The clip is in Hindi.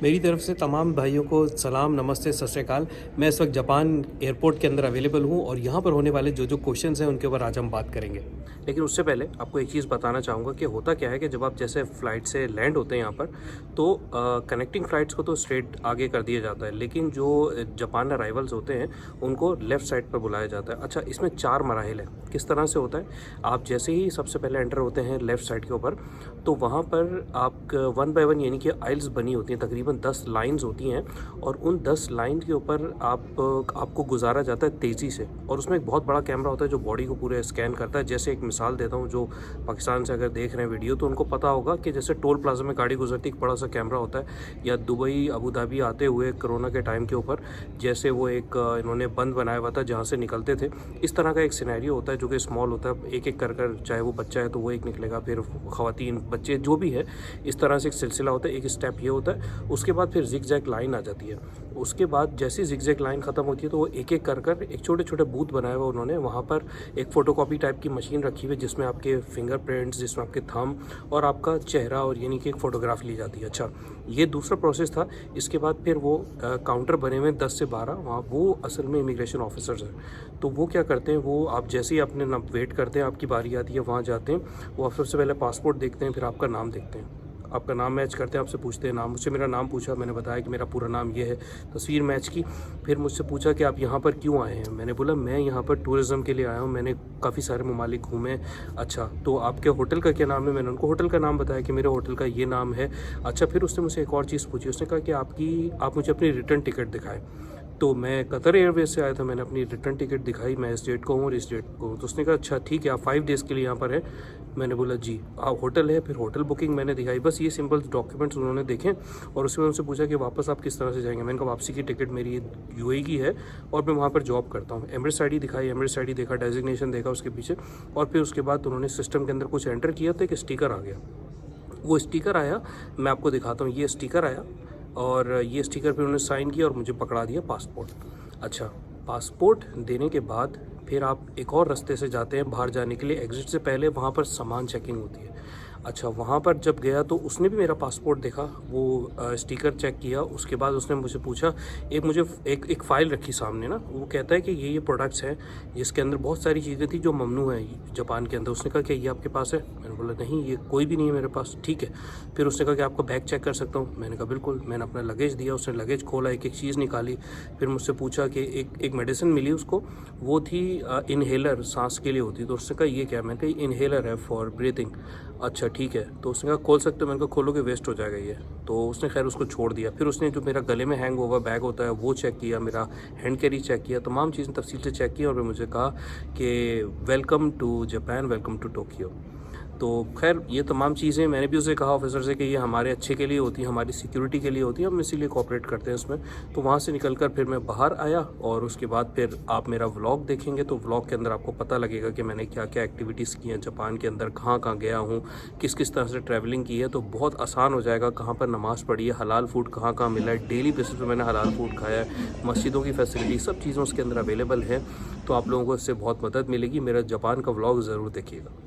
मेरी तरफ से तमाम भाइयों को सलाम, नमस्ते, सत श्री अकाल। मैं इस वक्त जापान एयरपोर्ट के अंदर अवेलेबल हूं और यहां पर होने वाले जो क्वेश्चंस हैं उनके ऊपर आज हम बात करेंगे। लेकिन उससे पहले आपको एक चीज़ बताना चाहूँगा कि होता क्या है कि जब आप जैसे फ़्लाइट से लैंड होते हैं यहाँ पर, तो कनेक्टिंग फ़्लाइट्स को तो स्ट्रेट आगे कर दिया जाता है, लेकिन जो जापान अराइवल्स होते हैं उनको लेफ़्ट साइड पर बुलाया जाता है। अच्छा, इसमें 4 मराहिल हैं। किस तरह से होता है? आप जैसे ही सबसे पहले एंटर होते हैं लेफ़्ट साइड के ऊपर, तो वहाँ पर आप 1 बाय 1 यानी कि आइल्स बनी होती हैं, तकरीबन 10 लाइन्स होती हैं और उन 10 लाइन के ऊपर आपको गुजारा जाता है तेज़ी से। और उसमें एक बहुत बड़ा कैमरा होता है जो बॉडी को पूरे स्कैन करता है। जैसे एक मिसाल देता हूँ, जो पाकिस्तान से अगर देख रहे हैं वीडियो तो उनको पता होगा कि जैसे टोल प्लाजा में गाड़ी गुजरती एक बड़ा सा कैमरा होता है, या दुबई अबू धाबी आते हुए कोरोना के टाइम के ऊपर जैसे वो एक इन्होंने बंद बनाया हुआ था जहाँ से निकलते थे, इस तरह का एक सिनेरियो होता है जो कि स्मॉल होता है। एक एक कर चाहे वो बच्चा है तो वो एक निकलेगा, फिर ख़वातीन बच्चे जो भी है, इस तरह से एक सिलसिला होता है। एक स्टेप ये होता है, उसके बाद फिर जिग जैग लाइन आ जाती है। उसके बाद जैसे जिग जैग लाइन ख़त्म होती है तो वो एक एक कर एक छोटे छोटे बूथ बनाए हुए उन्होंने, वहाँ पर एक फ़ोटोकॉपी टाइप की मशीन रखी हुई है जिसमें आपके फिंगरप्रिंट्स, जिसमें आपके थंब और आपका चेहरा और यानी कि एक फ़ोटोग्राफ ली जाती है। अच्छा, ये दूसरा प्रोसेस था। इसके बाद फिर वो काउंटर बने हुए 10 से 12, वहाँ वो असल में इमिग्रेशन ऑफिसर्स हैं। तो वो क्या करते हैं, वो आप जैसे ही अपने ना वेट करते हैं, आपकी बारी आती है, वहाँ जाते हैं, वो सबसे पहले पासपोर्ट देखते हैं, फिर आपका नाम देखते हैं, आपका नाम मैच करते हैं, आपसे पूछते हैं नाम। मुझसे मेरा नाम पूछा, मैंने बताया कि मेरा पूरा नाम ये है, तस्वीर मैच की। फिर मुझसे पूछा कि आप यहाँ पर क्यों आए हैं। मैंने बोला मैं यहाँ पर टूरिज़्म के लिए आया हूँ, मैंने काफ़ी सारे ममालिक घूमे। अच्छा, तो आपके होटल का क्या नाम है? मैंने उनको होटल का नाम बताया कि मेरे होटल का ये नाम है। अच्छा, फिर उसने मुझसे एक और चीज़ पूछी, उसने कहा कि आप मुझे अपनी रिटर्न टिकट दिखाएँ। तो मैं कतर एयरवेज से आया था, मैंने अपनी रिटर्न टिकट दिखाई, मैं इस डेट को हूँ और इस डेट को हूँ। तो उसने कहा अच्छा ठीक है, आप 5 डेज़ के लिए यहाँ पर हैं। मैंने बोला जी। आप होटल है? फिर होटल बुकिंग मैंने दिखाई। बस ये सिंपल डॉक्यूमेंट्स उन्होंने देखे और उसमें उनसे पूछा कि वापस आप किस तरह से जाएंगे। मैंने कहा वापसी की टिकट मेरी यूएई की है और मैं वहाँ पर जॉब करता हूँ। एमरेट्स आईडी दिखाई, एमरेट्स आईडी देखा, डेजिग्नेशन देखा उसके पीछे, और फिर उसके बाद उन्होंने सिस्टम के अंदर कुछ एंटर किया तो एक स्टिकर आ गया। वो स्टिकर आया, मैं आपको दिखाता हूँ, ये स्टिकर आया और ये स्टिकर पे उन्होंने साइन किया और मुझे पकड़ा दिया पासपोर्ट। अच्छा, पासपोर्ट देने के बाद फिर आप एक और रास्ते से जाते हैं बाहर जाने के लिए। एग्ज़िट से पहले वहाँ पर सामान चेकिंग होती है। अच्छा, वहाँ पर जब गया तो उसने भी मेरा पासपोर्ट देखा, वो स्टिकर चेक किया। उसके बाद उसने मुझे पूछा, मुझे एक फ़ाइल रखी सामने ना, वो कहता है कि ये प्रोडक्ट्स हैं जिसके अंदर बहुत सारी चीज़ें थी जो ममनू हैं जापान के अंदर। उसने कहा कि ये आपके पास है? मैंने बोला नहीं, ये कोई भी नहीं है मेरे पास। ठीक है। फिर उसने कहा कि आपका बैग चेक कर सकता हूँ? मैंने कहा बिल्कुल। मैंने अपना लगेज दिया, उसने लगेज खोला, एक एक चीज़ निकाली। फिर मुझसे पूछा कि एक मेडिसिन मिली उसको, वो थी इन्हेलर, सांस के लिए होती। तो उसने कहा ये क्या? मैंने कहा इन्हेलर है फॉर ब्रीथिंग। अच्छा ठीक है। तो उसने कहा खोल सकते हो? मैंने कहा खोलोगे वेस्ट हो जाएगा ये। तो उसने खैर उसको छोड़ दिया। फिर उसने जो मेरा गले में हैंग ओवर बैग होता है वो चेक किया, मेरा हैंड कैरी चेक किया, तमाम चीज़ें तफसील से चेक की और फिर मुझे कहा कि welcome to Japan, welcome to Tokyo. तो खैर ये तमाम चीज़ें मैंने भी उसे कहा ऑफिसर से कि ये हमारे अच्छे के लिए होती है, हमारी सिक्योरिटी के लिए होती है, हम इसीलिए कोऑपरेट करते हैं इसमें। तो वहाँ से निकलकर फिर मैं बाहर आया और उसके बाद फिर आप मेरा व्लॉग देखेंगे तो व्लॉग के अंदर आपको पता लगेगा कि मैंने क्या क्या एक्टिविटीज़ की हैं जापान के अंदर, कहाँ कहाँ गया हूँ, किस किस तरह से ट्रैवलिंग की है। तो बहुत आसान हो जाएगा, कहाँ पर नमाज़ पढ़ी है, हलाल फूड कहाँ कहाँ मिला है, डेली बेसिस पर मैंने हलाल फूड खाया है, मस्जिदों की फैसिलिटी, सब चीज़ों उसके अंदर अवेलेबल है। तो आप लोगों को इससे बहुत मदद मिलेगी। मेरा जापान का व्लॉग ज़रूर देखिएगा।